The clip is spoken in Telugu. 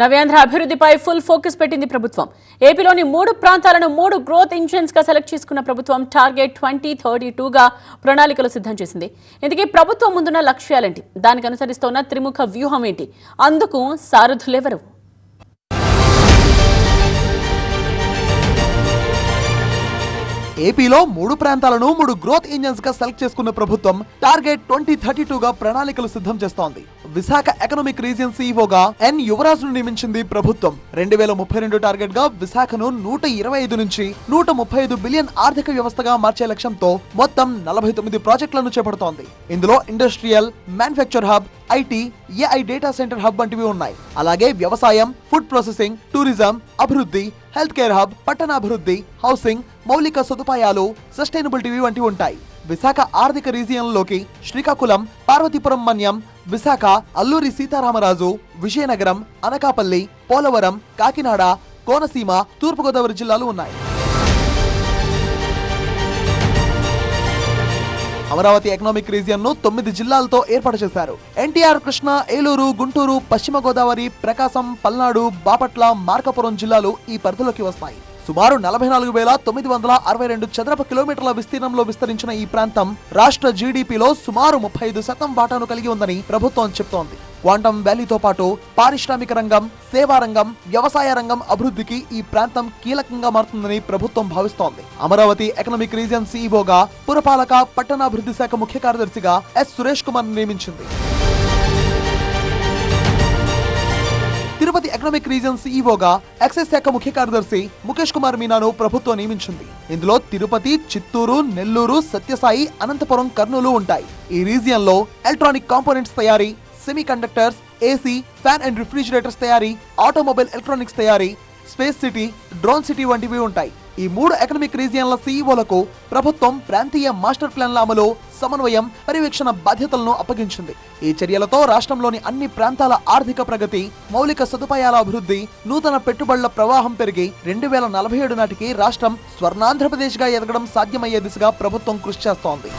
నవ్యాంధ్ర అభివృద్ధిపై ఫుల్ ఫోకస్ పెట్టింది ప్రభుత్వం. ఏపీలోని 3 ప్రాంతాలను 3 గ్రోత్ ఇంజిన్స్ గా సెలెక్ట్ చేసుకున్న ప్రభుత్వం టార్గెట్ 2032 గా ప్రణాళికలు సిద్ధం చేసింది. ఇందుకే ప్రభుత్వం ముందున్న లక్ష్యాలేంటి, దానికి అనుసరిస్తున్న త్రిముఖ వ్యూహం ఏంటి, అందుకు సారథులెవరు? ఏపీలో 3 ప్రాంతాలను 3 గ్రోత్ ఇంజన్స్ గా సెలెక్ట్ చేసుకున్న ప్రభుత్వం టార్గెట్ 2032 గా ప్రణాళికలు సిద్ధం చేస్తోంది. విశాఖ ఎకనామిక్ రీజియన్ సీఈఓగా ఎన్ యువరాజ్ ను నియమించింది ప్రభుత్వం. 2032 టార్గెట్ గా విశాఖను 125 నుంచి 135 బిలియన్ ఆర్థిక వ్యవస్థగా మార్చే లక్ష్యంతో మొత్తం 49 ప్రాజెక్టులను చేపడుతోంది. ఇందులో industrial, manufacture hub, IT, AI data centre hub వంటివి ఉన్నాయి. అలాగే వ్యవసాయం, ఫుడ్ ప్రాసెసింగ్, టూరిజం అభివృద్ధి, హెల్త్ కేర్ హబ్, పట్టణాభివృద్ధి, హౌసింగ్, మౌలిక సదుపాయాలు, సస్టైనబిలిటీ వంటివి ఉంటాయి. విశాఖ ఆర్థిక రీజియన్లోకి శ్రీకాకుళం, పార్వతీపురం మన్యం, విశాఖ, అల్లూరి సీతారామరాజు, విజయనగరం, అనకాపల్లి, పోలవరం, కాకినాడ, కోనసీమ, తూర్పుగోదావరి జిల్లాలు ఉన్నాయి. అమరావతి ఎకనామిక్ రీజియన్ ను 9 జిల్లాలతో ఏర్పాటు చేశారు. ఎన్టీఆర్, కృష్ణా, ఏలూరు, గుంటూరు, పశ్చిమ గోదావరి, ప్రకాశం, పల్నాడు, బాపట్ల, మార్కాపురం జిల్లాలు ఈ పరిధిలోకి వస్తాయి. సుమారు 44,962 చదరపు కిలోమీటర్ల విస్తీర్ణంలో విస్తరించిన ఈ ప్రాంతం రాష్ట్ర జీడీపీలో సుమారు 35% వాటాను కలిగి ఉందని ప్రభుత్వం చెప్తోంది. క్వాంటమ్ వ్యాలీతో పాటు పారిశ్రామిక రంగం, సేవా రంగం, వ్యవసాయ రంగం అభివృద్ధికి ఈ ప్రాంతం కీలకంగా మారుతుందని ప్రభుత్వం భావిస్తోంది. అమరావతి ఎకనామిక్ రీజియన్ సీఈఓగా పురపాలక, పట్టణాభివృద్ధి శాఖ ముఖ్య కార్యదర్శిగా ఎస్ సురేష్ కుమార్ నియమించింది. తిరుపతి ఎకనామిక్ రీజియన్ సీఈఓగా ఎక్సైజ్ శాఖ ముఖ్య కార్యదర్శి ముఖేష్ కుమార్ మీనాను ప్రభుత్వం నియమించింది. ఇందులో తిరుపతి, చిత్తూరు, నెల్లూరు, సత్యసాయి, అనంతపురం, కర్నూలు ఉంటాయి. ఈ రీజియన్ లో ఎలక్ట్రానిక్ కాంపోనెంట్స్ తయారీ, semi conductors, AC, fan and refrigerators తయారీ, ఆటోమొబైల్ ఎలక్ట్రానిక్స్ తయారీ, స్పేస్ సిటీ, డ్రోన్ సిటీ వంటివి ఉంటాయి. ఈ 3 ఎకనామిక్ రీజియన్ల సీఈఓలకు ప్రభుత్వం ప్రాంతీయ మాస్టర్ ప్లాన్ల అమలు, సమన్వయం, పర్యవేక్షణ బాధ్యతలను అప్పగించింది. ఈ చర్యలతో రాష్ట్రంలోని అన్ని ప్రాంతాల ఆర్థిక ప్రగతి, మౌలిక సదుపాయాల అభివృద్ధి, నూతన పెట్టుబడుల ప్రవాహం పెరిగి 2047 నాటికి రాష్ట్రం స్వర్ణాంధ్రప్రదేశ్ గా ఎదగడం సాధ్యమయ్యే దిశగా ప్రభుత్వం కృషి చేస్తోంది.